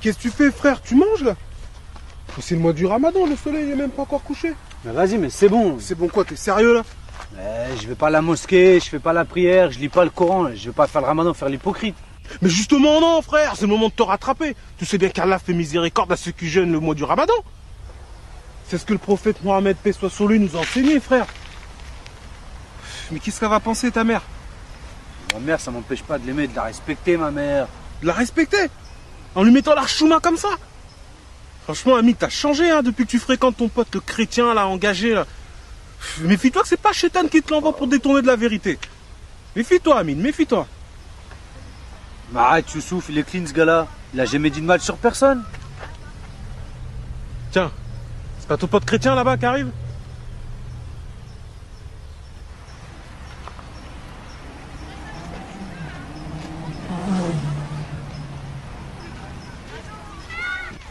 qu'est-ce que tu fais, frère? Tu manges, là? C'est le mois du Ramadan, le soleil est même pas encore couché. Mais vas-y, mais c'est bon. C'est bon quoi, t'es sérieux, là? Je vais pas à la mosquée, je fais pas la prière, je lis pas le Coran, je vais pas faire le Ramadan, faire l'hypocrite. Mais justement, non, frère, c'est le moment de te rattraper. Tu sais bien qu'Allah fait miséricorde à ceux qui jeûnent le mois du Ramadan. C'est ce que le prophète Mohammed, paix soit sur lui, nous a enseigné, frère. Mais qu'est-ce qu'elle va penser, ta mère? Ma mère, ça m'empêche pas de l'aimer, de la respecter, ma mère. De la respecter? En lui mettant l'archouma comme ça? Franchement, ami, t'as changé, hein, depuis que tu fréquentes ton pote, le chrétien, là, engagé, là. Méfie-toi que c'est pas Chétan qui te l'envoie pour détourner de la vérité. Méfie-toi, Amine, méfie-toi. Mais arrête, Youssouf, il est clean, ce gars-là. Il a jamais dit de mal sur personne. Tiens, c'est pas ton pote chrétien, là-bas, qui arrive?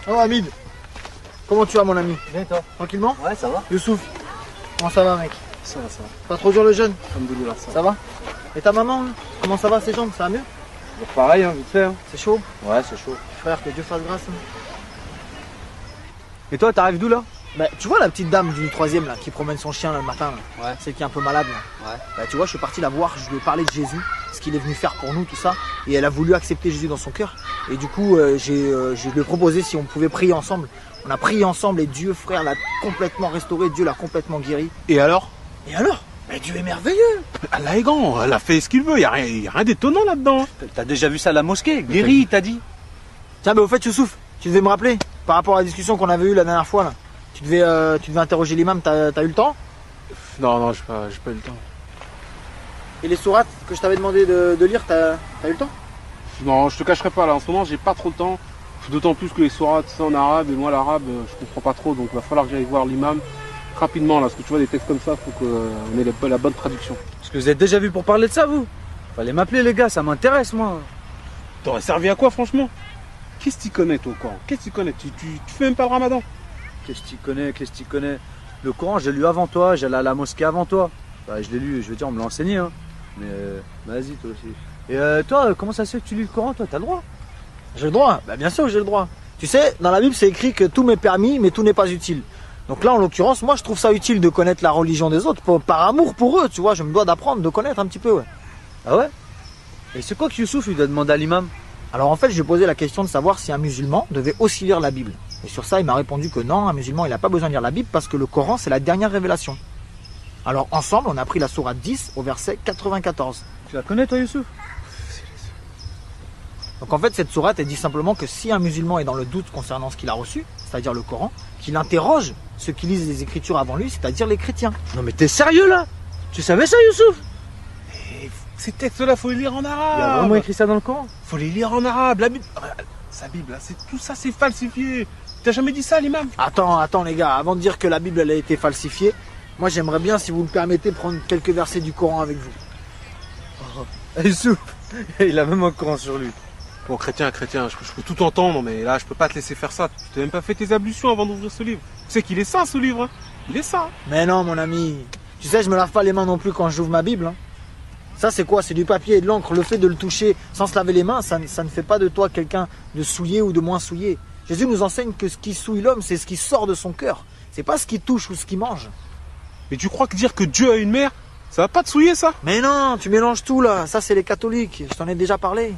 Oh Hamid, comment tu vas mon ami? Bien toi? Tranquillement? Ouais, ça va. Youssouf, comment ça va mec? Ça va, ça va. Pas trop dur le jeûne? Alhamdoulilah, ça va. Ça va? Et ta maman là? Comment ça va ses jambes? Ça va mieux? Donc pareil, hein, vite fait. Hein. C'est chaud? Ouais, c'est chaud. Frère, que Dieu fasse grâce. Hein. Et toi, t'arrives d'où là? Bah tu vois la petite dame du 3e là qui promène son chien là, le matin là, Ouais. celle qui est un peu malade là. Ouais. Bah tu vois je suis parti la voir, je lui ai parlé de Jésus, ce qu'il est venu faire pour nous, tout ça. Et elle a voulu accepter Jésus dans son cœur. Et du coup je lui ai proposé si on pouvait prier ensemble. On a prié ensemble et Dieu frère l'a complètement restauré, Dieu l'a complètement guéri. Et alors? Et alors? Mais Dieu est merveilleux! Allah est grand, elle a fait ce qu'il veut, y a rien d'étonnant là-dedans. T'as déjà vu ça à la mosquée? Guéri, t'as dit? Tiens mais au fait Youssouf, tu devais me rappeler, par rapport à la discussion qu'on avait eue la dernière fois là. Tu devais interroger l'imam, t'as eu le temps? Non, j'ai pas eu le temps. Et les sourates que je t'avais demandé de lire, t'as eu le temps? Non, je te cacherai pas, là, en ce moment, j'ai pas trop le temps. D'autant plus que les sourates, c'est en arabe, et moi, l'arabe, je comprends pas trop, donc il va falloir que j'aille voir l'imam rapidement, là, parce que tu vois, des textes comme ça, faut qu'on ait la bonne traduction. Parce que vous êtes déjà vu pour parler de ça, vous? Fallait m'appeler, les gars, ça m'intéresse, moi. T'aurais servi à quoi, franchement? Qu'est-ce que tu connais, toi, au Coran? Qu'est-ce que tu connais? Tu fais même pas le Ramadan? Qu'est-ce que tu connais? Qu'est-ce que tu connais? Le Coran, j'ai lu avant toi, j'allais à la mosquée avant toi. Bah, je l'ai lu, je veux dire, on me l'a enseigné, hein. Mais vas-y, toi aussi. Et toi, comment ça se fait que tu lis le Coran, toi? T'as le droit? J'ai le droit? Bah bien sûr que j'ai le droit. Tu sais, dans la Bible c'est écrit que tout m'est permis, mais tout n'est pas utile. Donc là, en l'occurrence, moi je trouve ça utile de connaître la religion des autres, par amour pour eux, tu vois, je me dois d'apprendre, de connaître un petit peu, ouais. Ah ouais? Et c'est quoi que Youssouf lui doit demander à l'imam? Alors en fait, je lui ai posé la question de savoir si un musulman devait aussi lire la Bible. Et sur ça, il m'a répondu que non, un musulman, il n'a pas besoin de lire la Bible parce que le Coran, c'est la dernière révélation. Alors ensemble, on a pris la sourate 10 au verset 94. Tu la connais, toi, Youssouf? Donc en fait, cette sourate, elle dit simplement que si un musulman est dans le doute concernant ce qu'il a reçu, c'est-à-dire le Coran, qu'il interroge ceux qui lisent les Écritures avant lui, c'est-à-dire les chrétiens. Non mais t'es sérieux, là? Tu savais ça, Youssouf? Et ces textes-là, faut les lire en Il y a arabe. vraiment écrit ça dans le Coran? Faut les lire en arabe. La Bible, sa Bible, là, tout ça, c'est falsifié. T'as jamais dit ça, l'imam? Attends les gars, avant de dire que la Bible elle a été falsifiée, moi j'aimerais bien, si vous me permettez, prendre quelques versets du Coran avec vous. Youssouf, il a même un Coran sur lui. Bon, chrétien, je peux tout entendre, mais là, je peux pas te laisser faire ça. Tu t'as même pas fait tes ablutions avant d'ouvrir ce livre. Tu sais qu'il est sain, ce livre, hein. Il est sain. Mais non mon ami, tu sais je me lave pas les mains non plus quand j'ouvre ma Bible. Hein. Ça c'est quoi? C'est du papier et de l'encre. Le fait de le toucher sans se laver les mains, ça ne fait pas de toi quelqu'un de souillé ou de moins souillé. Jésus nous enseigne que ce qui souille l'homme, c'est ce qui sort de son cœur. C'est pas ce qui touche ou ce qui mange. Mais tu crois que dire que Dieu a une mère, ça va pas te souiller, ça? Mais non, tu mélanges tout là. Ça c'est les catholiques, je t'en ai déjà parlé.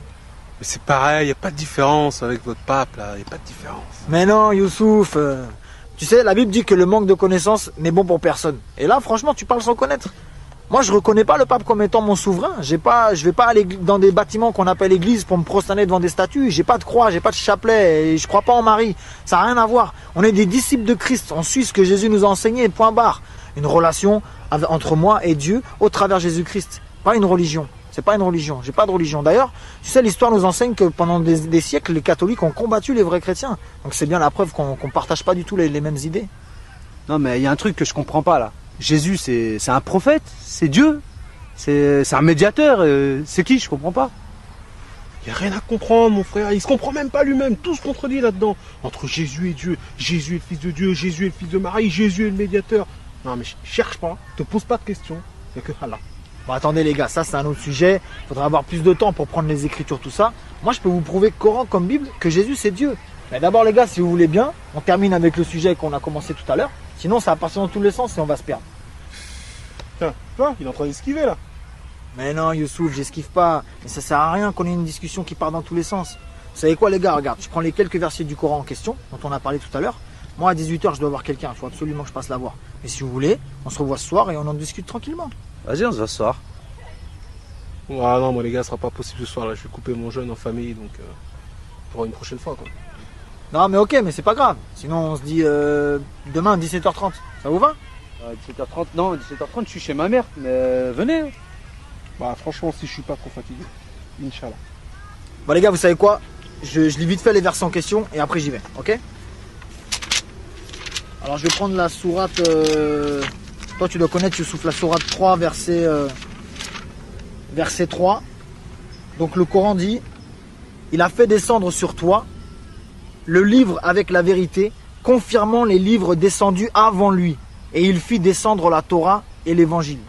Mais c'est pareil, y a pas de différence avec votre pape, là. Y a pas de différence. Mais non, Youssouf. Tu sais, la Bible dit que le manque de connaissance n'est bon pour personne. Et là, franchement, tu parles sans connaître. Moi, je reconnais pas le pape comme étant mon souverain. Je vais pas aller dans des bâtiments qu'on appelle église pour me prosterner devant des statues. J'ai pas de croix, j'ai pas de chapelet, et je crois pas en Marie. Ça n'a rien à voir. On est des disciples de Christ. On suit ce que Jésus nous a enseigné, point barre. Une relation entre moi et Dieu au travers Jésus-Christ. Pas une religion. C'est pas une religion. J'ai pas de religion. D'ailleurs, tu sais, l'histoire nous enseigne que pendant des siècles, les catholiques ont combattu les vrais chrétiens. Donc c'est bien la preuve qu'on partage pas du tout les mêmes idées. Non mais il y a un truc que je comprends pas là. Jésus c'est un prophète, c'est Dieu, c'est un médiateur, c'est qui? Je comprends pas. Y a rien à comprendre, mon frère. Il se comprend même pas lui-même. Tout se contredit là-dedans. Entre Jésus et Dieu. Jésus est le fils de Dieu. Jésus est le fils de Marie. Jésus est le médiateur. Non mais cherche pas. Te pose pas de questions. Y a que Allah. Bon attendez les gars, ça c'est un autre sujet. Faudra avoir plus de temps pour prendre les Écritures, tout ça. Moi je peux vous prouver Coran comme Bible que Jésus c'est Dieu. Mais d'abord les gars, si vous voulez bien, on termine avec le sujet qu'on a commencé tout à l'heure. Sinon ça va partir dans tous les sens et on va se perdre. Tiens, toi, il est en train d'esquiver là. Mais non Youssouf, j'esquive pas. Mais ça sert à rien qu'on ait une discussion qui part dans tous les sens. Vous savez quoi les gars, regarde, je prends les quelques versets du Coran en question, dont on a parlé tout à l'heure. Moi à 18h je dois voir quelqu'un, il faut absolument que je passe la voir. Mais si vous voulez, on se revoit ce soir et on en discute tranquillement. Vas-y, on se voit ce soir. Ah non, moi les gars, ce sera pas possible ce soir là. Je vais couper mon jeûne en famille, donc pour une prochaine fois quoi. Non mais ok, mais c'est pas grave. Sinon on se dit demain 17h30. Ça vous va? 17h30, non, 17h30, je suis chez ma mère, mais venez. Hein. Bah franchement, si je suis pas trop fatigué, Inch'Allah. Bon les gars, vous savez quoi? Je lis vite fait les versets en question et après j'y vais, ok? Alors je vais prendre la sourate, toi tu dois connaître Youssouf, la sourate 3, verset 3. Donc le Coran dit, il a fait descendre sur toi le livre avec la vérité, confirmant les livres descendus avant lui. Et il fit descendre la Torah et l'évangile.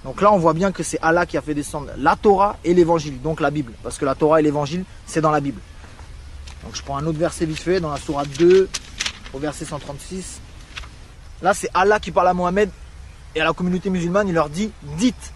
Donc là on voit bien que c'est Allah qui a fait descendre la Torah et l'évangile, donc la Bible. Parce que la Torah et l'évangile c'est dans la Bible. Donc je prends un autre verset vite fait dans la sourate 2 au verset 136. Là c'est Allah qui parle à Mohammed et à la communauté musulmane, il leur dit, dites,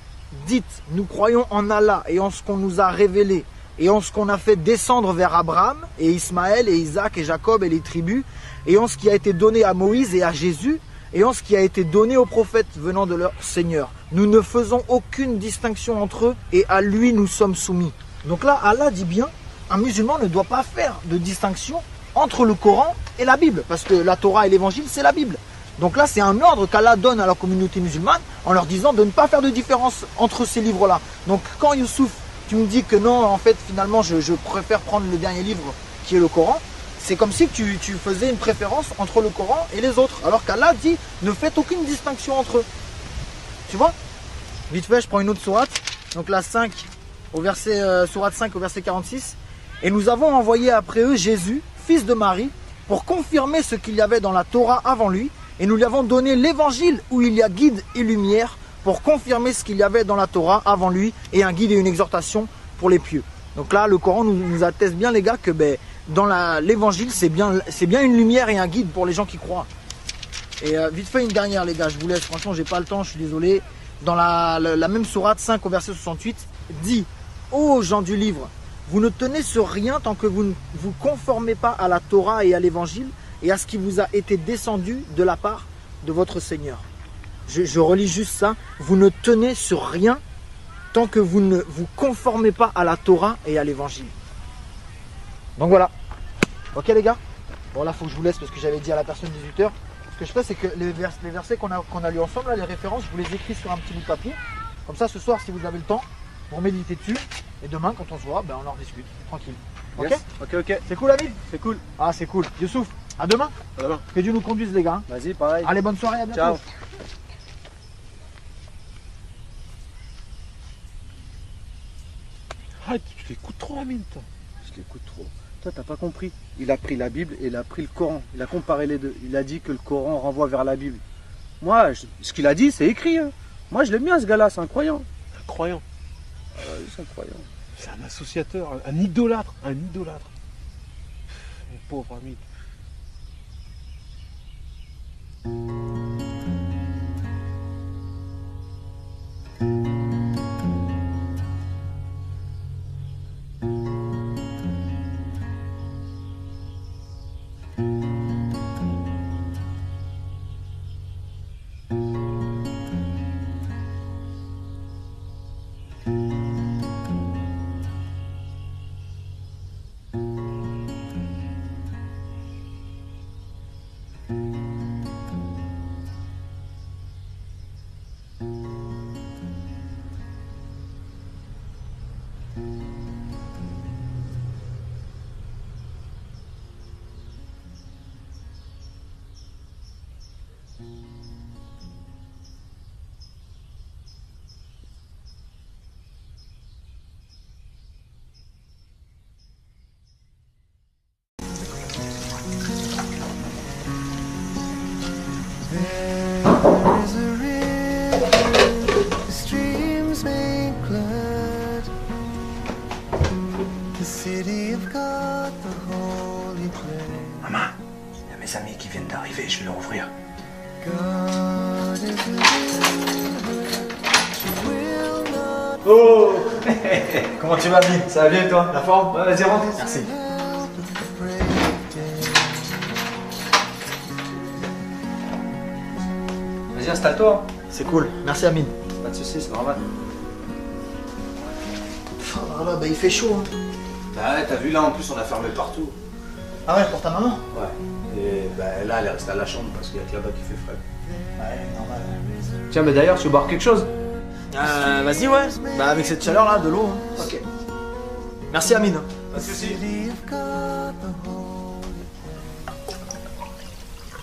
nous croyons en Allah et en ce qu'on nous a révélé et en ce qu'on a fait descendre vers Abraham et Ismaël et Isaac et Jacob et les tribus et en ce qui a été donné à Moïse et à Jésus et en ce qui a été donné aux prophètes venant de leur Seigneur. Nous ne faisons aucune distinction entre eux et à lui nous sommes soumis. Donc là, Allah dit bien, un musulman ne doit pas faire de distinction entre le Coran et la Bible, parce que la Torah et l'évangile, c'est la Bible. Donc là, c'est un ordre qu'Allah donne à la communauté musulmane en leur disant de ne pas faire de différence entre ces livres-là. Donc quand Youssouf, tu me dis que non, en fait, finalement, je préfère prendre le dernier livre qui est le Coran, c'est comme si tu faisais une préférence entre le Coran et les autres. Alors qu'Allah dit, ne faites aucune distinction entre eux. Tu vois? Vite fait, je prends une autre sourate. Donc la 5, au verset, sourate 5 au verset 46. Et nous avons envoyé après eux Jésus, fils de Marie, pour confirmer ce qu'il y avait dans la Torah avant lui. Et nous lui avons donné l'évangile où il y a guide et lumière pour confirmer ce qu'il y avait dans la Torah avant lui et un guide et une exhortation pour les pieux. Donc là, le Coran nous atteste bien les gars que dans l'évangile, c'est bien une lumière et un guide pour les gens qui croient. Et vite fait une dernière les gars, je vous laisse, franchement j'ai pas le temps, je suis désolé. Dans la même sourate 5 au verset 68, dit, ô gens du livre, vous ne tenez sur rien tant que vous ne vous conformez pas à la Torah et à l'évangile et à ce qui vous a été descendu de la part de votre Seigneur. Je relis juste ça, vous ne tenez sur rien tant que vous ne vous conformez pas à la Torah et à l'évangile. Donc voilà. Ok les gars? Bon là faut que je vous laisse parce que j'avais dit à la personne 18h. Ce que je fais c'est que les versets qu'on a lus ensemble, là, les références, je vous les écris sur un petit bout de papier. Comme ça ce soir si vous avez le temps, vous méditez dessus. Et demain quand on se voit, on en rediscute. Tranquille. Ok? Yes. Ok. C'est cool David? C'est cool. Ah c'est cool. Youssouf, à demain. À demain. Que Dieu nous conduise les gars. Vas-y, pareil. Allez, bonne soirée, à bientôt. Ciao. Arrête, tu l'écoutes trop, Amine, toi. Je l'écoute trop. Toi, t'as pas compris. Il a pris la Bible et il a pris le Coran. Il a comparé les deux. Il a dit que le Coran renvoie vers la Bible. Moi, ce qu'il a dit, c'est écrit. Hein. Moi, je l'aime bien, ce gars-là. C'est un croyant. Un croyant. C'est un croyant. C'est un associateur, un idolâtre. Un idolâtre. Mon pauvre ami. There is a river, the streams make glad, the city of God, the holy place. Oh comment tu vas, Amine? Ça va bien et toi? La forme? Ouais, vas-y, rentre. Merci. Vas-y, installe-toi. C'est cool. Merci, Amine. Pas de soucis, c'est normal. Oh là là, bah il fait chaud. Hein. Bah ouais, t'as vu là en plus on a fermé partout. Ah ouais, pour ta maman? Ouais. Et bah là elle est restée à la chambre parce qu'il y a que là-bas qui fait frais. Ouais, normal. Tiens mais d'ailleurs tu veux boire quelque chose? Vas-y, ouais. Bah avec cette chaleur là, de l'eau. Hein. Ok. Merci, Amine. Pas de soucis.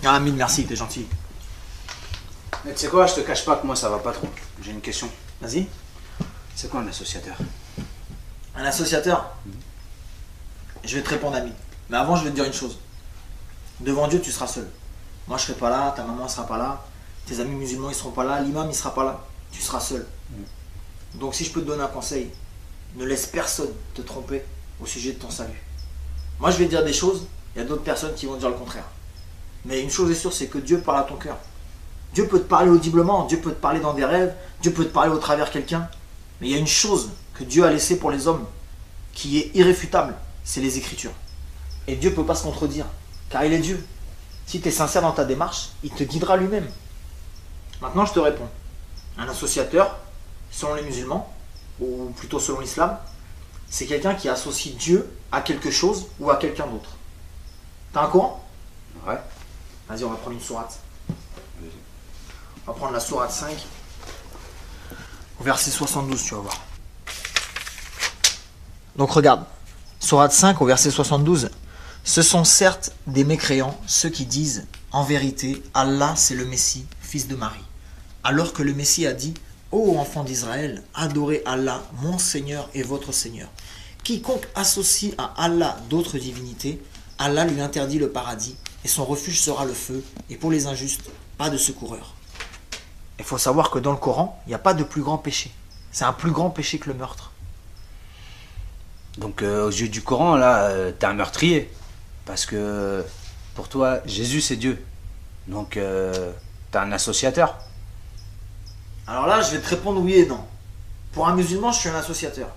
Ah, Amine, merci, t'es gentil. Mais tu sais quoi, je te cache pas que moi ça va pas trop. J'ai une question. Vas-y. C'est quoi un associateur? Un associateur? Je vais te répondre, Amine. Mais avant, je vais te dire une chose. Devant Dieu, tu seras seul. Moi, je serai pas là, ta maman sera pas là, tes amis musulmans, ils seront pas là, l'imam, il sera pas là. Tu seras seul. Donc, si je peux te donner un conseil, ne laisse personne te tromper au sujet de ton salut. Moi, je vais te dire des choses, il y a d'autres personnes qui vont dire le contraire. Mais une chose est sûre, c'est que Dieu parle à ton cœur. Dieu peut te parler audiblement, Dieu peut te parler dans des rêves, Dieu peut te parler au travers de quelqu'un. Mais il y a une chose que Dieu a laissée pour les hommes, qui est irréfutable, c'est les Écritures. Et Dieu ne peut pas se contredire, car il est Dieu. Si tu es sincère dans ta démarche, il te guidera lui-même. Maintenant, je te réponds. Un associateur, selon les musulmans, ou plutôt selon l'islam, c'est quelqu'un qui associe Dieu à quelque chose ou à quelqu'un d'autre. T'as un Coran? Ouais. Vas-y, on va prendre une sourate. On va prendre la sourate 5, au verset 72, tu vas voir. Donc regarde, sourate 5 au verset 72. Ce sont certes des mécréants, ceux qui disent, en vérité, Allah c'est le Messie, fils de Marie. Alors que le Messie a dit, ô enfants d'Israël, adorez Allah, mon Seigneur et votre Seigneur. Quiconque associe à Allah d'autres divinités, Allah lui interdit le paradis, et son refuge sera le feu, et pour les injustes, pas de secoureur. Il faut savoir que dans le Coran, il n'y a pas de plus grand péché. C'est un plus grand péché que le meurtre. Donc aux yeux du Coran, là, t'es un meurtrier. Parce que pour toi, Jésus c'est Dieu. Donc t'es un associateur. Alors là, je vais te répondre oui et non. Pour un musulman, je suis un associateur.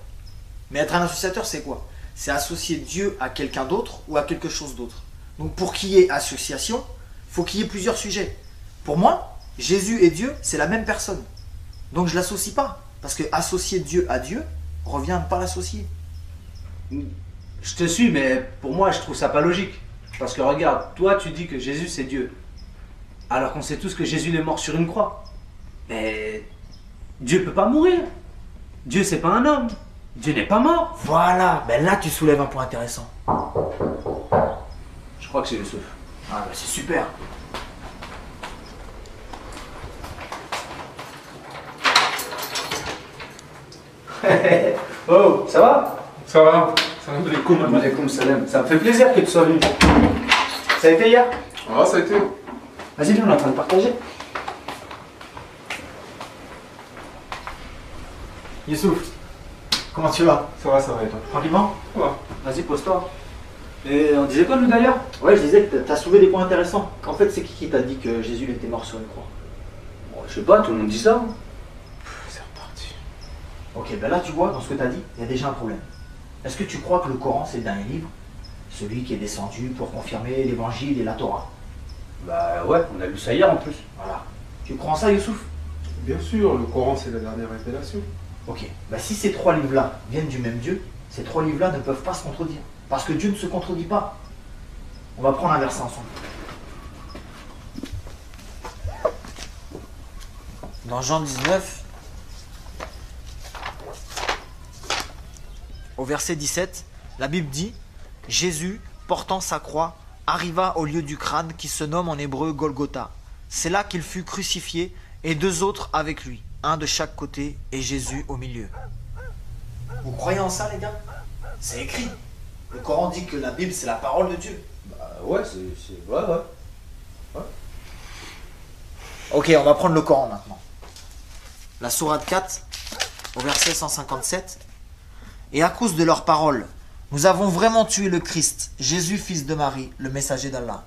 Mais être un associateur, c'est quoi? C'est associer Dieu à quelqu'un d'autre ou à quelque chose d'autre. Donc pour qu'il y ait association, il faut qu'il y ait plusieurs sujets. Pour moi, Jésus et Dieu, c'est la même personne. Donc je ne l'associe pas. Parce que associer Dieu à Dieu revient à ne pas l'associer. Je te suis, mais pour moi, je trouve ça pas logique. Parce que regarde, toi, tu dis que Jésus c'est Dieu. Alors qu'on sait tous que Jésus est mort sur une croix. Mais Dieu peut pas mourir. Dieu c'est pas un homme. Dieu n'est pas mort. Voilà, ben là tu soulèves un point intéressant. Je crois que c'est Youssouf. Ah ben c'est super. Oh, ça va? Ça va? Salam alaikum. Alaikum salam. Ça me fait plaisir que tu sois venu. Ça a été hier? Ah, ça a été. Vas-y, viens, on est en train de partager. Youssouf, comment tu vas? Ça va et toi? Tranquillement? Ouais. Vas-y, pose-toi. Et on disait quoi, nous, d'ailleurs? Ouais, je disais que tu as soulevé des points intéressants. En fait, c'est qui t'a dit que Jésus il était mort sur une croix? Bon, je sais pas, tout le monde dit ça. C'est reparti. Ok, ben là tu vois, dans ce que tu as dit, il y a déjà un problème. Est-ce que tu crois que le Coran c'est le dernier livre? Celui qui est descendu pour confirmer l'évangile et la Torah? Bah ouais, on a lu ça hier en plus. Voilà. Tu crois en ça, Youssouf? Bien sûr, le Coran c'est la dernière révélation. Ok, bah si ces trois livres-là viennent du même Dieu, ces trois livres-là ne peuvent pas se contredire. Parce que Dieu ne se contredit pas. On va prendre un verset ensemble. Dans Jean 19, au verset 17, la Bible dit « Jésus, portant sa croix, arriva au lieu du crâne qui se nomme en hébreu Golgotha. C'est là qu'il fut crucifié et deux autres avec lui, un de chaque côté et Jésus au milieu. » Vous croyez en ça, les gars? C'est écrit. Le Coran dit que la Bible, c'est la parole de Dieu. Bah ouais, c'est... Ouais. Ok, on va prendre le Coran maintenant. La sourate 4, au verset 157. « Et à cause de leurs paroles, nous avons vraiment tué le Christ, Jésus, fils de Marie, le messager d'Allah.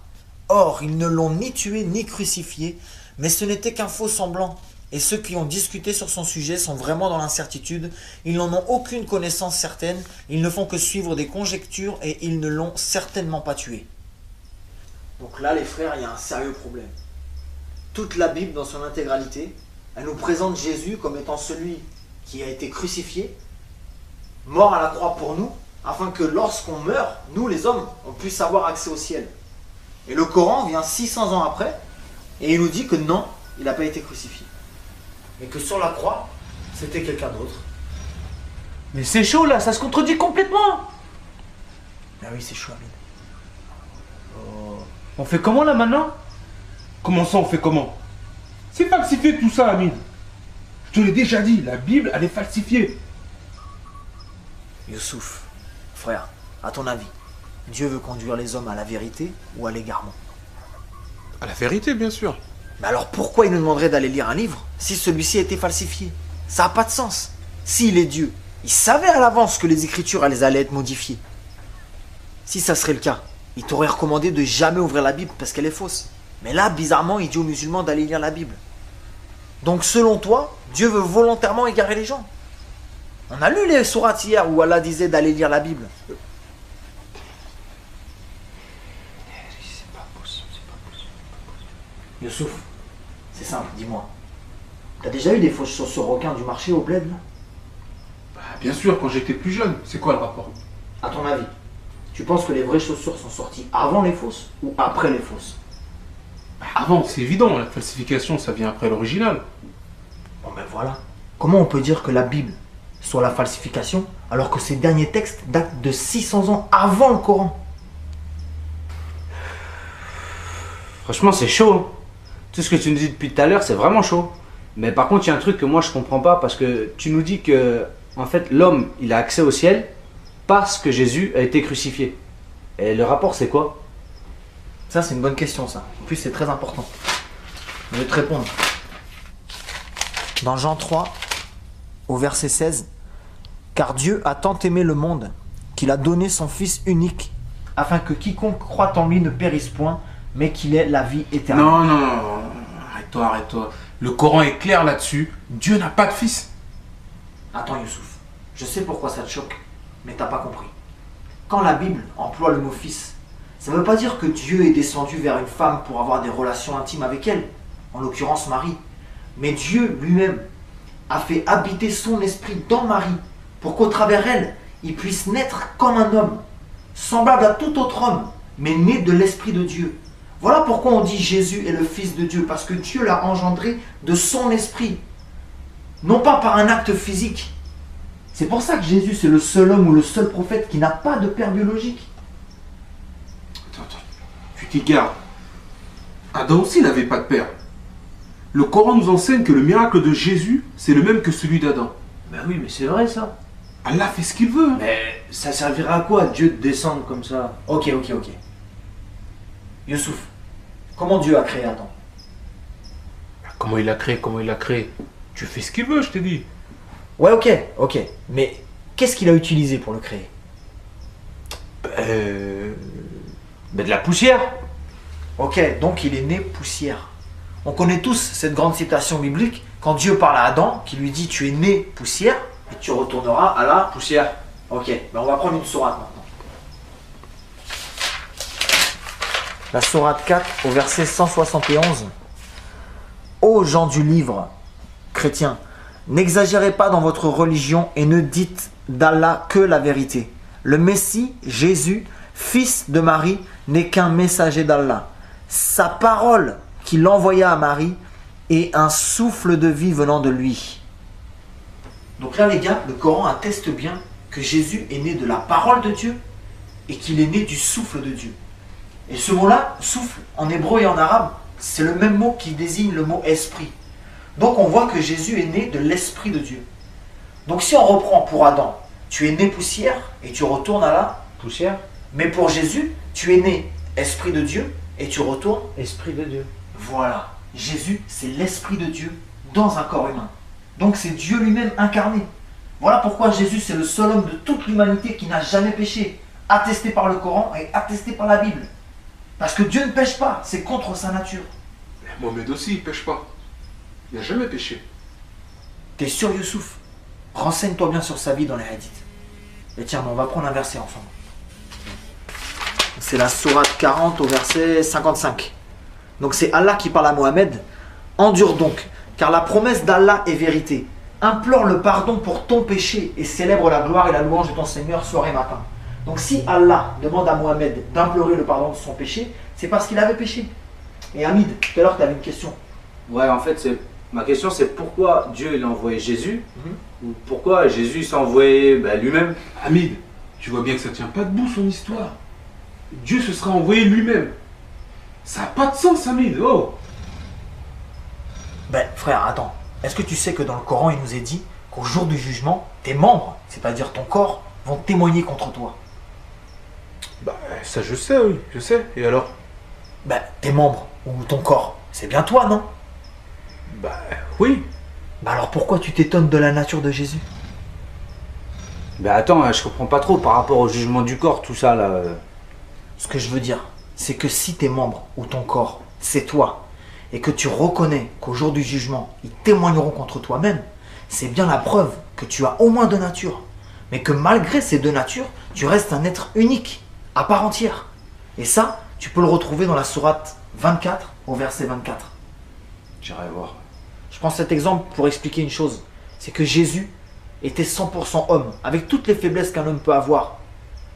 Or, ils ne l'ont ni tué ni crucifié, mais ce n'était qu'un faux semblant, Et ceux qui ont discuté sur son sujet sont vraiment dans l'incertitude. Ils n'en ont aucune connaissance certaine. Ils ne font que suivre des conjectures et ils ne l'ont certainement pas tué. Donc là, les frères, il y a un sérieux problème. Toute la Bible dans son intégralité, elle nous présente Jésus comme étant celui qui a été crucifié, mort à la croix pour nous, afin que lorsqu'on meurt, nous les hommes, on puisse avoir accès au ciel. Et le Coran vient 600 ans après, et il nous dit que non, il n'a pas été crucifié. Mais que sur la croix, c'était quelqu'un d'autre. Mais c'est chaud là, ça se contredit complètement. Ah oui, c'est chaud, Amine. On fait comment là maintenant? Comment ça, on fait comment? C'est falsifié tout ça, Amine. Je te l'ai déjà dit, la Bible, elle est falsifiée. Youssouf, frère, à ton avis, Dieu veut conduire les hommes à la vérité ou à l'égarement? À la vérité, bien sûr. Mais alors pourquoi il nous demanderait d'aller lire un livre si celui-ci a été falsifié? Ça n'a pas de sens. S'il est Dieu, il savait à l'avance que les Écritures elles allaient être modifiées. Si ça serait le cas, il t'aurait recommandé de jamais ouvrir la Bible parce qu'elle est fausse. Mais là, bizarrement, il dit aux musulmans d'aller lire la Bible. Donc selon toi, Dieu veut volontairement égarer les gens. On a lu les sourates hier où Allah disait d'aller lire la Bible. Youssouf, c'est simple, dis-moi. T'as déjà eu des fausses chaussures requins du marché au bled là? Bah, bien sûr, quand j'étais plus jeune. C'est quoi le rapport? À ton avis, tu penses que les vraies chaussures sont sorties avant les fausses ou après les fausses? Bah, avant, c'est évident. La falsification, ça vient après l'original. Bon ben voilà. Comment on peut dire que la Bible soit la falsification alors que ces derniers textes datent de 600 ans avant le Coran? Franchement, c'est chaud. Hein. Tout ce que tu nous dis depuis tout à l'heure, c'est vraiment chaud. Mais par contre, il y a un truc que moi je comprends pas parce que tu nous dis que en fait l'homme il a accès au ciel parce que Jésus a été crucifié. Et le rapport c'est quoi? Ça c'est une bonne question ça. En plus c'est très important. Je vais te répondre. Dans Jean 3, au verset 16, car Dieu a tant aimé le monde qu'il a donné son Fils unique afin que quiconque croit en lui ne périsse point mais qu'il ait la vie éternelle. Non, non, non. Arrête-toi, arrête-toi. Le Coran est clair là-dessus. Dieu n'a pas de fils. Attends Youssouf, je sais pourquoi ça te choque, mais t'as pas compris. Quand la Bible emploie le mot fils, ça ne veut pas dire que Dieu est descendu vers une femme pour avoir des relations intimes avec elle, en l'occurrence Marie. Mais Dieu lui-même a fait habiter son esprit dans Marie pour qu'au travers elle, il puisse naître comme un homme, semblable à tout autre homme, mais né de l'esprit de Dieu. Voilà pourquoi on dit Jésus est le Fils de Dieu, parce que Dieu l'a engendré de son esprit, non pas par un acte physique. C'est pour ça que Jésus c'est le seul homme ou le seul prophète qui n'a pas de père biologique. Attends, tu t'égares. Adam aussi n'avait pas de père. Le Coran nous enseigne que le miracle de Jésus, c'est le même que celui d'Adam. Ben oui, mais c'est vrai ça. Allah fait ce qu'il veut. Hein. Mais ça servira à quoi Dieu de descendre comme ça? Ok. Youssouf, comment Dieu a créé Adam? Comment il l'a créé? Tu fais ce qu'il veut, je t'ai dit. Ouais, ok. Mais qu'est-ce qu'il a utilisé pour le créer? Ben de la poussière. Ok, donc il est né poussière. On connaît tous cette grande citation biblique quand Dieu parle à Adam, qui lui dit tu es né poussière et tu retourneras à la Poussière. Ok, ben on va prendre une sourate maintenant. La sourate 4 au verset 171. Ô gens du livre, chrétiens, n'exagérez pas dans votre religion et ne dites d'Allah que la vérité. Le Messie, Jésus, fils de Marie, n'est qu'un messager d'Allah. Sa parole qu'il envoya à Marie est un souffle de vie venant de lui. Donc là les gars, le Coran atteste bien que Jésus est né de la parole de Dieu et qu'il est né du souffle de Dieu. Et ce mot-là, souffle, en hébreu et en arabe, c'est le même mot qui désigne le mot esprit. Donc on voit que Jésus est né de l'esprit de Dieu. Donc si on reprend pour Adam, tu es né poussière et tu retournes à la Poussière. Mais pour Jésus, tu es né esprit de Dieu et tu retournes. Esprit de Dieu. Voilà, Jésus c'est l'esprit de Dieu dans un corps humain. Donc c'est Dieu lui-même incarné. Voilà pourquoi Jésus c'est le seul homme de toute l'humanité qui n'a jamais péché, attesté par le Coran et attesté par la Bible. Parce que Dieu ne pêche pas, c'est contre sa nature. Mohamed aussi, il pêche pas. Il n'a jamais péché. T'es sûr, Youssouf? Renseigne-toi bien sur sa vie dans les hadiths. Et tiens, on va prendre un verset ensemble. C'est la sourate 40 au verset 55. Donc c'est Allah qui parle à Mohammed. Endure donc, car la promesse d'Allah est vérité. Implore le pardon pour ton péché et célèbre la gloire et la louange de ton Seigneur soir et matin. Donc si Allah demande à Mohammed d'implorer le pardon de son péché, c'est parce qu'il avait péché. Et Hamid, tout à l'heure tu avais une question. Ouais, en fait, ma question c'est pourquoi Dieu il a envoyé Jésus ou pourquoi Jésus s'est envoyé lui-même. Hamid, tu vois bien que ça tient pas debout son histoire. Dieu se sera envoyé lui-même. Ça n'a pas de sens, Hamid. Oh. Ben frère, attends. Est-ce que tu sais que dans le Coran il nous est dit qu'au jour du jugement, tes membres, c'est-à-dire ton corps, vont témoigner contre toi? Bah, ça je sais, oui, je sais. Et alors? Ben tes membres ou ton corps, c'est bien toi, non? Bah, oui. Ben alors pourquoi tu t'étonnes de la nature de Jésus? Bah attends, je comprends pas trop par rapport au jugement du corps, tout ça là. Ce que je veux dire, c'est que si tes membres ou ton corps, c'est toi, et que tu reconnais qu'au jour du jugement, ils témoigneront contre toi-même, c'est bien la preuve que tu as au moins deux natures, mais que malgré ces deux natures, tu restes un être unique, à part entière. Et ça, tu peux le retrouver dans la sourate 24 au verset 24. J'irai voir. Je prends cet exemple pour expliquer une chose, c'est que Jésus était 100% homme, avec toutes les faiblesses qu'un homme peut avoir,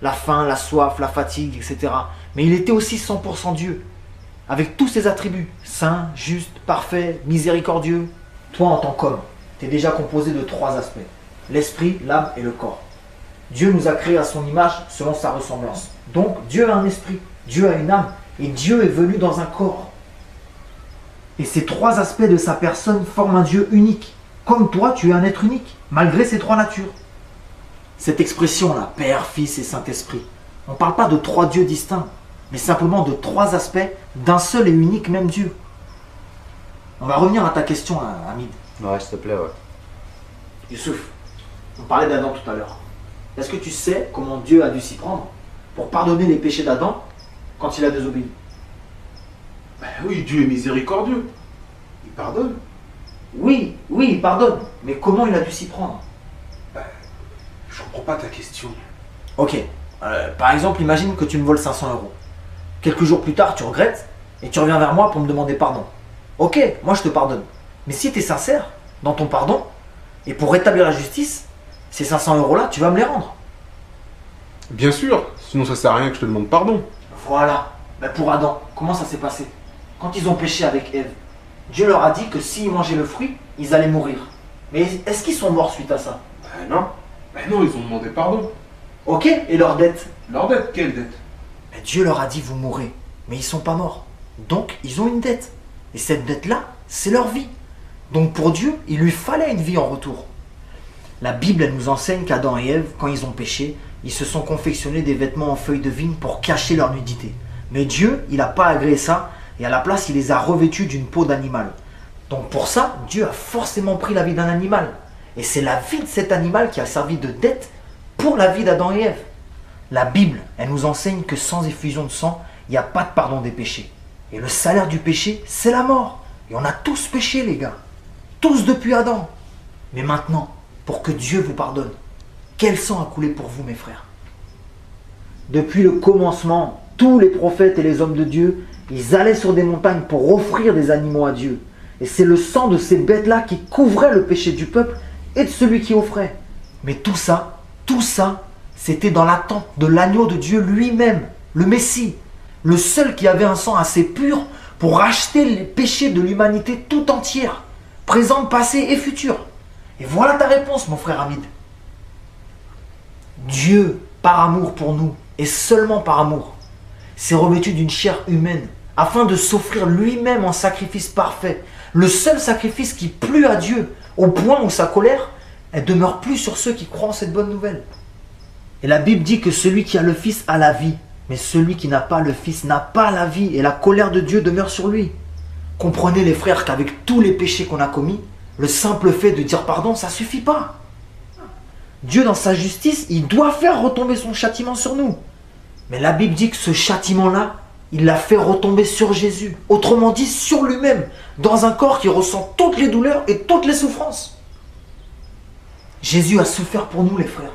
la faim, la soif, la fatigue, etc. Mais il était aussi 100% Dieu, avec tous ses attributs, saint, juste, parfait, miséricordieux. Toi, en tant qu'homme, tu es déjà composé de trois aspects, l'esprit, l'âme et le corps. Dieu nous a créés à son image selon sa ressemblance. Donc, Dieu a un esprit, Dieu a une âme, et Dieu est venu dans un corps. Et ces trois aspects de sa personne forment un Dieu unique. Comme toi, tu es un être unique, malgré ces trois natures. Cette expression-là, Père, Fils et Saint-Esprit, on ne parle pas de trois dieux distincts, mais simplement de trois aspects d'un seul et unique même Dieu. On va revenir à ta question, Hamid. Ouais, s'il te plaît, ouais. Youssouf, on parlait d'Adam tout à l'heure. Est-ce que tu sais comment Dieu a dû s'y prendre pour pardonner les péchés d'Adam quand il a désobéi? Bah oui, Dieu est miséricordieux. Il pardonne. Oui, il pardonne. Mais comment il a dû s'y prendre? Je comprends pas ta question. Ok. Par exemple, imagine que tu me voles 500 euros. Quelques jours plus tard, tu regrettes et tu reviens vers moi pour me demander pardon. Ok, moi je te pardonne. Mais si tu es sincère dans ton pardon, et pour rétablir la justice, ces 500 euros-là, tu vas me les rendre. Bien sûr, sinon ça sert à rien que je te demande pardon. Voilà. Ben pour Adam, comment ça s'est passé? Quand ils ont péché avec Ève, Dieu leur a dit que s'ils mangeaient le fruit, ils allaient mourir. Mais est-ce qu'ils sont morts suite à ça? Non. Non, ils ont demandé pardon. Ok, et leur dette? Leur dette, quelle dette? Ben Dieu leur a dit vous mourrez, mais ils sont pas morts. Donc ils ont une dette. Et cette dette-là, c'est leur vie. Donc pour Dieu, il lui fallait une vie en retour. La Bible, elle nous enseigne qu'Adam et Ève, quand ils ont péché, ils se sont confectionnés des vêtements en feuilles de vigne pour cacher leur nudité. Mais Dieu, il n'a pas agréé ça, et à la place, il les a revêtus d'une peau d'animal. Donc pour ça, Dieu a forcément pris la vie d'un animal. Et c'est la vie de cet animal qui a servi de dette pour la vie d'Adam et Ève. La Bible, elle nous enseigne que sans effusion de sang, il n'y a pas de pardon des péchés. Et le salaire du péché, c'est la mort. Et on a tous péché, les gars. Tous depuis Adam. Mais maintenant, pour que Dieu vous pardonne, quel sang a coulé pour vous, mes frères? Depuis le commencement, tous les prophètes et les hommes de Dieu, ils allaient sur des montagnes pour offrir des animaux à Dieu. Et c'est le sang de ces bêtes-là qui couvrait le péché du peuple et de celui qui offrait. Mais tout ça, c'était dans l'attente de l'agneau de Dieu lui-même, le Messie, le seul qui avait un sang assez pur pour racheter les péchés de l'humanité tout entière, présente, passée et future. Et voilà ta réponse, mon frère Hamid. Dieu, par amour pour nous, et seulement par amour, s'est revêtu d'une chair humaine afin de s'offrir lui-même en sacrifice parfait, le seul sacrifice qui plut à Dieu, au point où sa colère, elle demeure plus sur ceux qui croient en cette bonne nouvelle. Et la Bible dit que celui qui a le Fils a la vie, mais celui qui n'a pas le Fils n'a pas la vie, et la colère de Dieu demeure sur lui. Comprenez les frères qu'avec tous les péchés qu'on a commis, le simple fait de dire pardon, ça suffit pas. Dieu, dans sa justice, il doit faire retomber son châtiment sur nous. Mais la Bible dit que ce châtiment-là, il l'a fait retomber sur Jésus. Autrement dit, sur lui-même, dans un corps qui ressent toutes les douleurs et toutes les souffrances. Jésus a souffert pour nous, les frères.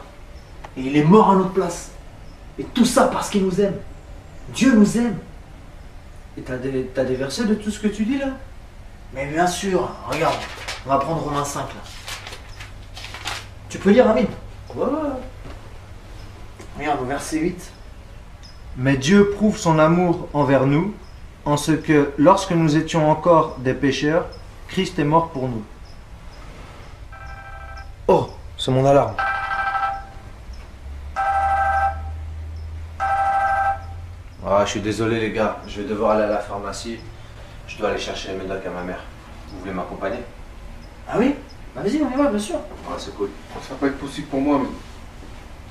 Et il est mort à notre place. Et tout ça parce qu'il nous aime. Dieu nous aime. Et t'as des versets de tout ce que tu dis là? Mais bien sûr, regarde, on va prendre Romains 5 là. Tu peux lire, Amine? Ouais. Regarde, au verset 8. Mais Dieu prouve son amour envers nous, en ce que, lorsque nous étions encore des pécheurs, Christ est mort pour nous. Oh, c'est mon alarme. Ah, je suis désolé les gars, je vais devoir aller à la pharmacie. Je dois aller chercher les médocs à ma mère. Vous voulez m'accompagner? Ah oui? Bah vas-y, on y va, bien sûr. Ouais, c'est cool. Ça va pas être possible pour moi, mais...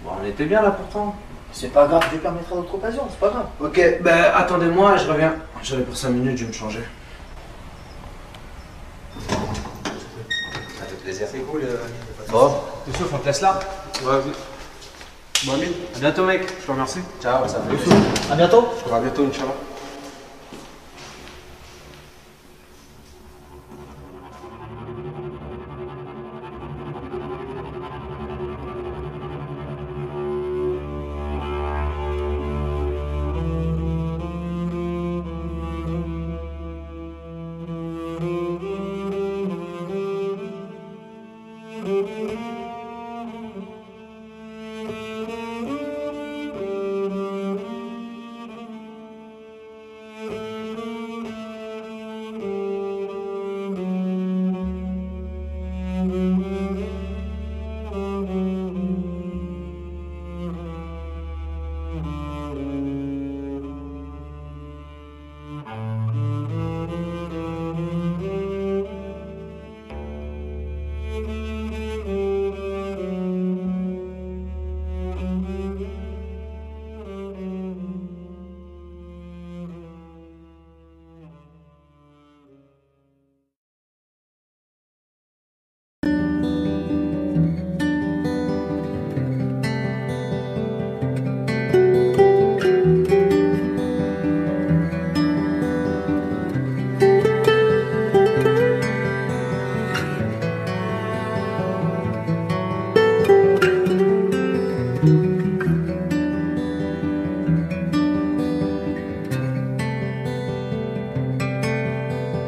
Bon, on était bien là pourtant. C'est pas grave, Dieu permettra d'autres occasions, c'est pas grave. Ok, ben attendez-moi, je reviens. J'allais pour 5 minutes, je vais me changer. Ça fait plaisir. C'est cool. Bon, tout sauf, on te laisse là. Ouais, vas-y. Bon, Amine, À bientôt mec. je te remercie. Ciao, ça fait plaisir. À bientôt. À bientôt, Inch'Allah.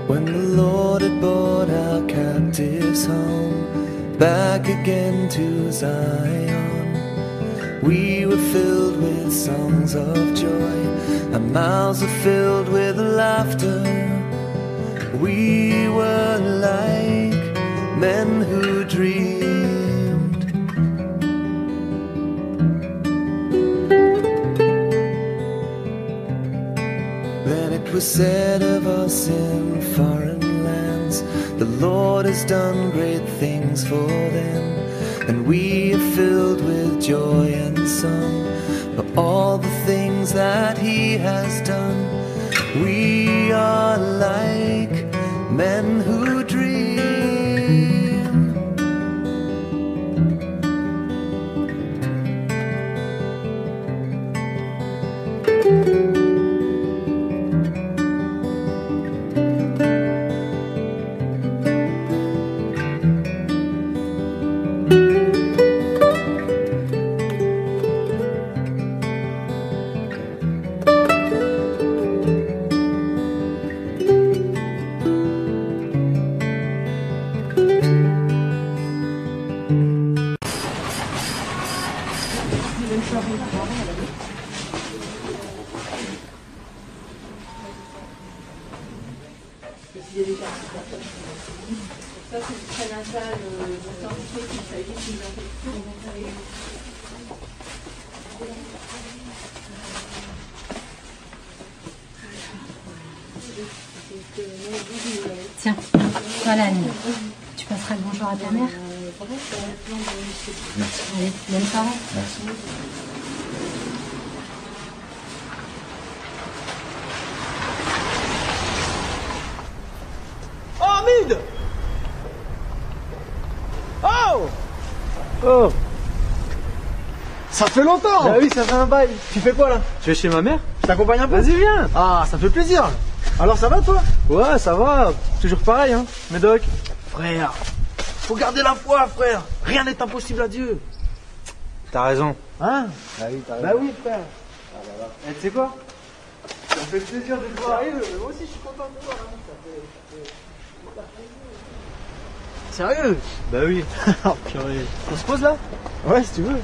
When the Lord had brought our captives home, back again to Zion, we were filled with songs of joy, our mouths were filled with laughter. We were like men who dreamed. Then it was said of us in foreign lands, the Lord has done great things for them, and we are filled with joy and song for all the things that He has done. We are like men who dream. Ça, c'est du prénatal, scientifique, il s'agit d'une infection. Tiens, voilà Annie. Tu passeras le bonjour à ta mère. Allez, bonne soirée. Oh, Hamid! Oh! Oh, Ça fait longtemps! bah oui, ça fait un bail. Tu fais quoi là? Tu es chez ma mère? Je t'accompagne un peu? Vas-y, viens. Ah, ça me fait plaisir. Alors ça va toi? Ouais, ça va. Toujours pareil, hein, Médoc. Frère, faut garder la foi, frère. Rien n'est impossible à Dieu. T'as raison. Hein? Ah oui, t'as raison. Bah oui, frère. Et tu sais quoi? Ça me fait plaisir de te voir. Moi aussi, je suis content de te voir. Sérieux? Bah oui. Oh, purée. On se pose là? Ouais, si tu veux.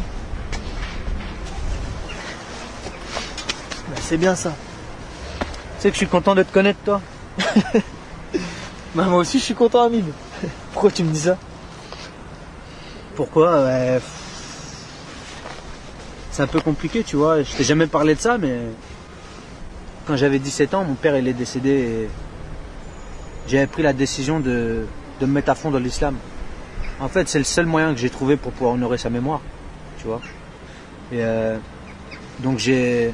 Bah, c'est bien ça. Tu sais que je suis content de te connaître, toi. Bah, moi aussi, je suis content, Amine. Pourquoi tu me dis ça? Pourquoi? Ouais. C'est un peu compliqué, tu vois. Je t'ai jamais parlé de ça, mais quand j'avais 17 ans, mon père il est décédé et j'avais pris la décision de me mettre à fond dans l'islam. En fait, c'est le seul moyen que j'ai trouvé pour pouvoir honorer sa mémoire, tu vois. Et donc j'ai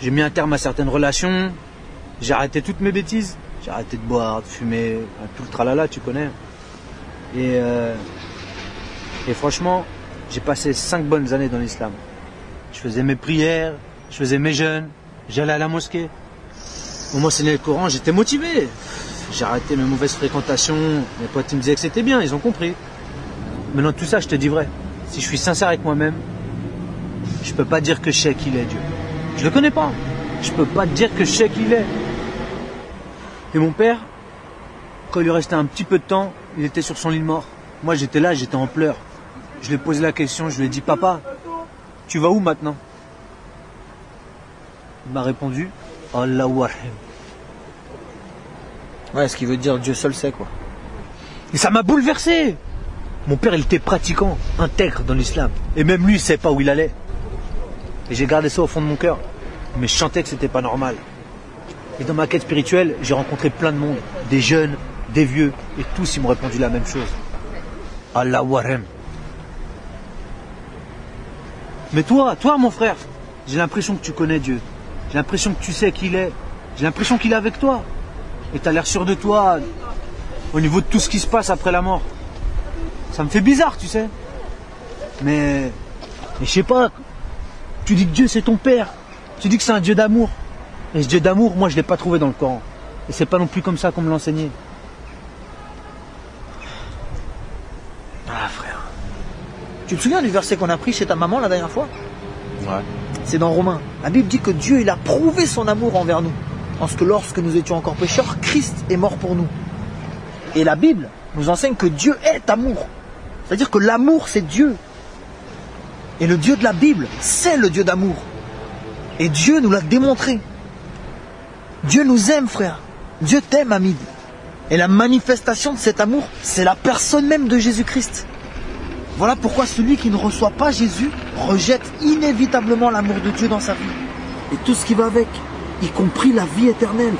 mis un terme à certaines relations, j'ai arrêté toutes mes bêtises, j'ai arrêté de boire, de fumer, tout le tralala, tu connais. Et franchement, j'ai passé 5 bonnes années dans l'islam. Je faisais mes prières, je faisais mes jeûnes, j'allais à la mosquée. On m'enseignait le Coran, j'étais motivé. J'ai arrêté mes mauvaises fréquentations, mes potes ils me disaient que c'était bien, ils ont compris. Maintenant tout ça, je te dis vrai. Si je suis sincère avec moi-même, je peux pas dire que je sais qui il est, Dieu. Je le connais pas. Je peux pas dire que je sais qui il est. Et mon père, quand il lui restait un petit peu de temps, il était sur son lit de mort. Moi j'étais là, j'étais en pleurs. Je lui ai posé la question, je lui ai dit, papa, tu vas où maintenant? Il m'a répondu, Allahu Arham. Ouais, ce qui veut dire Dieu seul sait, quoi. Et ça m'a bouleversé. Mon père, il était pratiquant, intègre dans l'islam. Et même lui, il ne savait pas où il allait. Et j'ai gardé ça au fond de mon cœur. Mais je sentais que c'était pas normal. Et dans ma quête spirituelle, j'ai rencontré plein de monde. Des jeunes, des vieux. Et tous, ils m'ont répondu la même chose. Allahu Arham. Mais toi, mon frère, j'ai l'impression que tu connais Dieu. J'ai l'impression que tu sais qui il est. J'ai l'impression qu'il est avec toi. Et t'as l'air sûr de toi au niveau de tout ce qui se passe après la mort. Ça me fait bizarre, tu sais. Mais je sais pas. Tu dis que Dieu c'est ton père. Tu dis que c'est un Dieu d'amour. Et ce Dieu d'amour, moi je l'ai pas trouvé dans le Coran. Et c'est pas non plus comme ça qu'on me l'enseignait. Ah, frère. Tu te souviens du verset qu'on a pris chez ta maman la dernière fois? Ouais. C'est dans Romains. La Bible dit que Dieu, il a prouvé son amour envers nous. Parce que lorsque nous étions encore pécheurs, Christ est mort pour nous. Et la Bible nous enseigne que Dieu est amour. C'est-à-dire que l'amour, c'est Dieu. Et le Dieu de la Bible, c'est le Dieu d'amour. Et Dieu nous l'a démontré. Dieu nous aime, frère. Dieu t'aime, Hamid. Et la manifestation de cet amour, c'est la personne même de Jésus-Christ. Voilà pourquoi celui qui ne reçoit pas Jésus rejette inévitablement l'amour de Dieu dans sa vie. Et tout ce qui va avec, y compris la vie éternelle.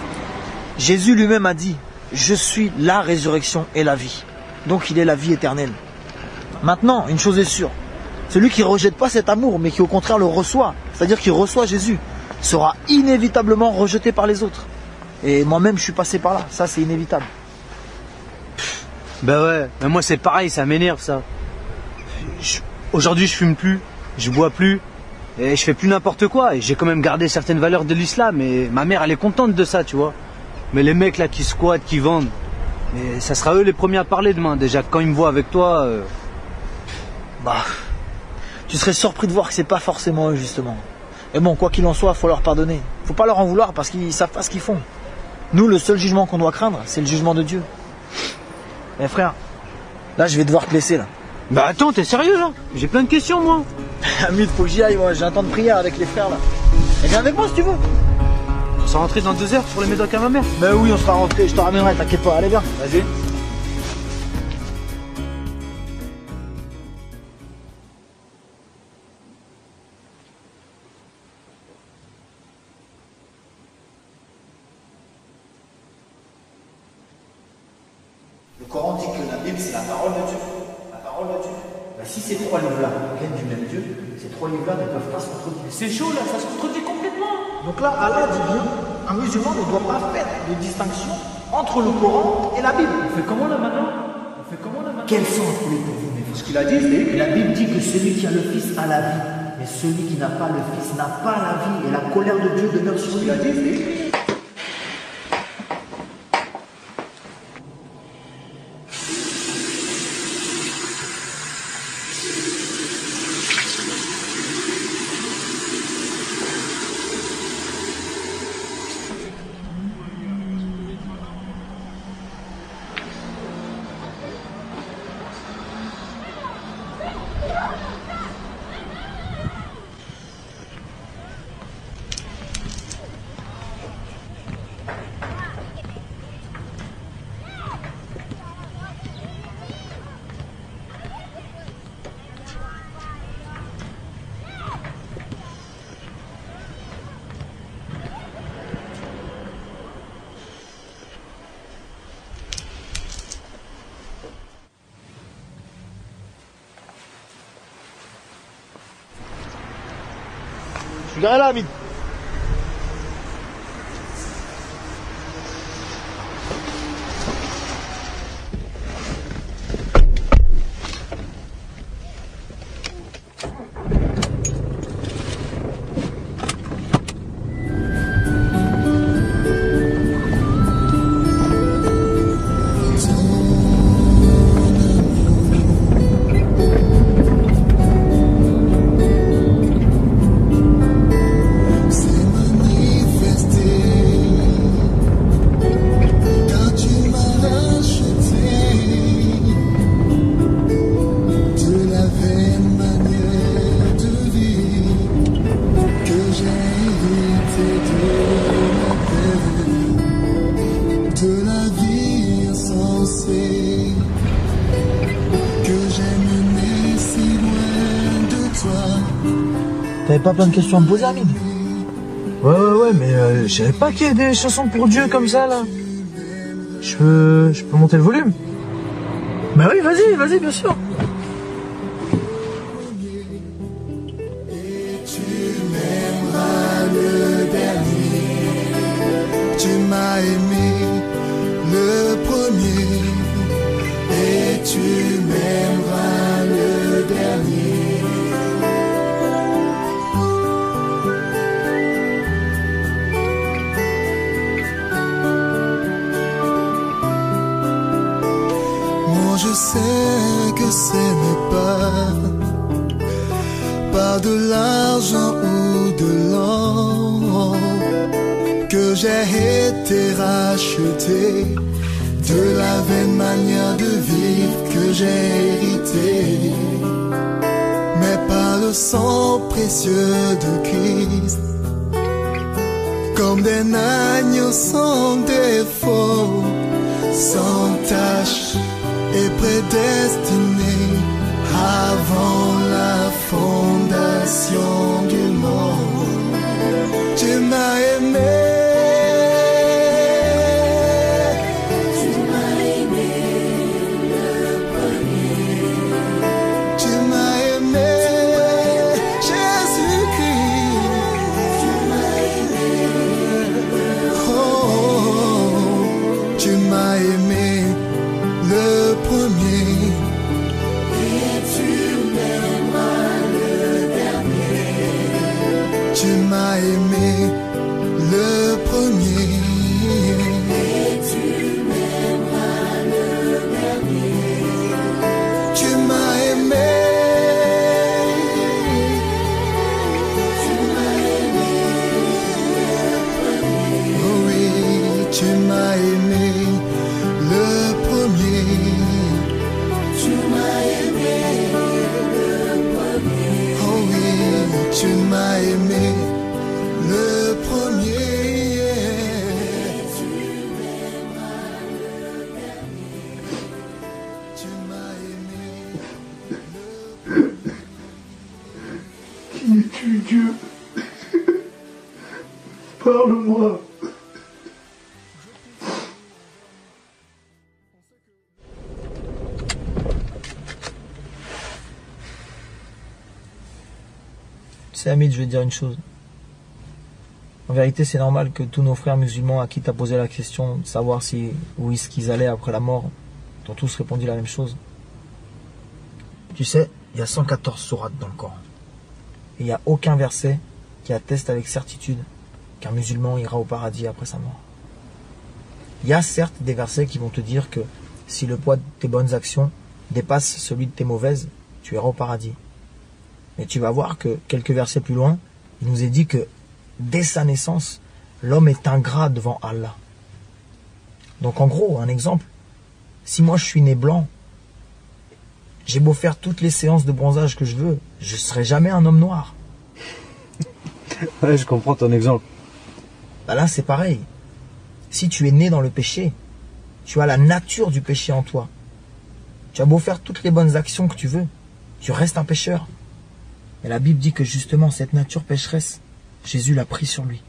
Jésus lui-même a dit, je suis la résurrection et la vie. Donc il est la vie éternelle. Maintenant, une chose est sûre, celui qui ne rejette pas cet amour, mais qui au contraire le reçoit, c'est-à-dire qui reçoit Jésus, sera inévitablement rejeté par les autres. Et moi-même, je suis passé par là, ça c'est inévitable. Ben ouais, mais moi c'est pareil, ça m'énerve ça. Aujourd'hui je fume plus, je bois plus, et je fais plus n'importe quoi. Et j'ai quand même gardé certaines valeurs de l'islam, et ma mère elle est contente de ça, tu vois. Mais les mecs là qui squattent, qui vendent, et ça sera eux les premiers à parler demain. Déjà quand ils me voient avec toi... Bah, tu serais surpris de voir que c'est pas forcément eux justement. Et bon, quoi qu'il en soit, faut leur pardonner. Faut pas leur en vouloir parce qu'ils savent pas ce qu'ils font. Nous, le seul jugement qu'on doit craindre, c'est le jugement de Dieu. Mais frère, là je vais devoir te laisser là. Bah attends, t'es sérieux là? J'ai plein de questions moi. Hamid, faut que j'y aille, moi j'ai un temps de prière avec les frères là. Et viens avec moi si tu veux. On sera rentré dans 2 heures pour les médocs à ma mère. Ben oui, on sera rentré, je te ramènerai, t'inquiète pas, allez viens. Vas-y. Le Coran dit que la Bible c'est la parole de Dieu. La parole de Dieu. Ben, si ces 3 livres-là viennent du même Dieu, ces 3 livres-là ne peuvent pas se contredire. C'est chaud là, ça se contredit complètement. Donc là, Allah dit bien, un musulman ne doit pas faire de distinction entre le Coran et la Bible. On fait comment là maintenant? Quel sens voulez-vous vous? Ce qu'il a dit, c'est... La Bible dit que celui qui a le Fils a la vie. Mais celui qui n'a pas le Fils n'a pas la vie, et la colère de Dieu demeure sur lui. Je suis garé là, Hamid. T'avais pas plein de questions à me poser, Hamid? Ouais, mais je savais pas qu'il y a des chansons pour Dieu comme ça, là. Je peux monter le volume? Bah oui, vas-y, bien sûr. Tu m'as aimé le premier et tu m'aimeras le dernier. Moi je sais que ce n'est pas par de l'argent ou de l'or que j'ai été racheté, de la vaine manière de vivre que j'ai hérité, mais par le sang précieux de Christ, comme des agneaux sans défaut, sans tache et prédestiné avant la fondation du monde. Tu m'as aimé. Dieu, parle-moi. Tu sais, Hamid, je vais te dire une chose. En vérité, c'est normal que tous nos frères musulmans à qui tu as posé la question de savoir où est-ce qu'ils allaient après la mort, t'ont tous répondu la même chose. Tu sais, il y a 114 sourates dans le Coran. Et il n'y a aucun verset qui atteste avec certitude qu'un musulman ira au paradis après sa mort. Il y a certes des versets qui vont te dire que si le poids de tes bonnes actions dépasse celui de tes mauvaises, tu iras au paradis. Mais tu vas voir que quelques versets plus loin, il nous est dit que dès sa naissance, l'homme est ingrat devant Allah. Donc en gros, un exemple, si moi je suis né blanc, j'ai beau faire toutes les séances de bronzage que je veux, je ne serai jamais un homme noir. Ouais, je comprends ton exemple. Bah là, c'est pareil. Si tu es né dans le péché, tu as la nature du péché en toi. Tu as beau faire toutes les bonnes actions que tu veux, tu restes un pécheur. Mais la Bible dit que justement, cette nature pécheresse, Jésus l'a pris sur lui.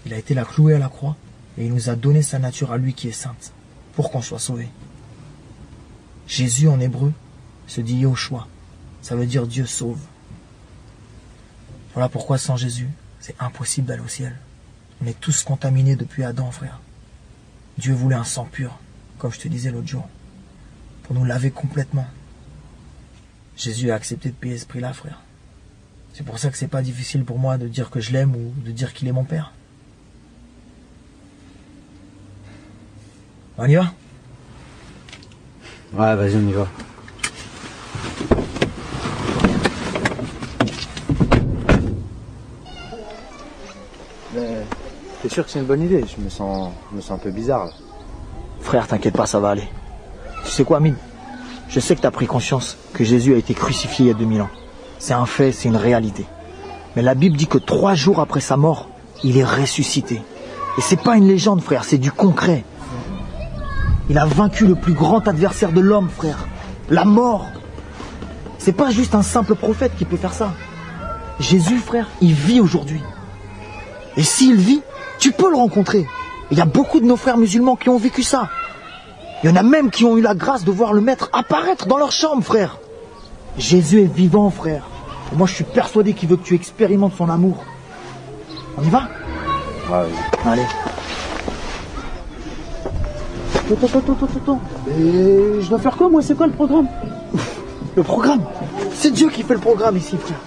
Il a été la cloué à la croix et il nous a donné sa nature à lui qui est sainte, pour qu'on soit sauvé. Jésus en hébreu se dit Yoshua. Ça veut dire Dieu sauve. Voilà pourquoi sans Jésus, c'est impossible d'aller au ciel. On est tous contaminés depuis Adam, frère. Dieu voulait un sang pur, comme je te disais l'autre jour, pour nous laver complètement. Jésus a accepté de payer ce prix-là, frère. C'est pour ça que c'est pas difficile pour moi de dire que je l'aime ou de dire qu'il est mon père. On y va? Ouais, vas-y, on y va. Mais t'es sûr que c'est une bonne idée? Je me sens un peu bizarre là. Frère, t'inquiète pas, ça va aller. Tu sais quoi, Amine? Je sais que t'as pris conscience que Jésus a été crucifié il y a 2000 ans. C'est un fait, c'est une réalité. Mais la Bible dit que 3 jours après sa mort, il est ressuscité. Et c'est pas une légende, frère, c'est du concret. Il a vaincu le plus grand adversaire de l'homme, frère. La mort. C'est pas juste un simple prophète qui peut faire ça. Jésus, frère, il vit aujourd'hui. Et s'il vit, tu peux le rencontrer. Il y a beaucoup de nos frères musulmans qui ont vécu ça. Il y en a même qui ont eu la grâce de voir le Maître apparaître dans leur chambre, frère. Jésus est vivant, frère. Et moi, je suis persuadé qu'il veut que tu expérimentes son amour. On y va? Ouais. Allez. Attends. Mais je dois faire quoi, moi? C'est quoi le programme? Le programme? C'est Dieu qui fait le programme ici, frère.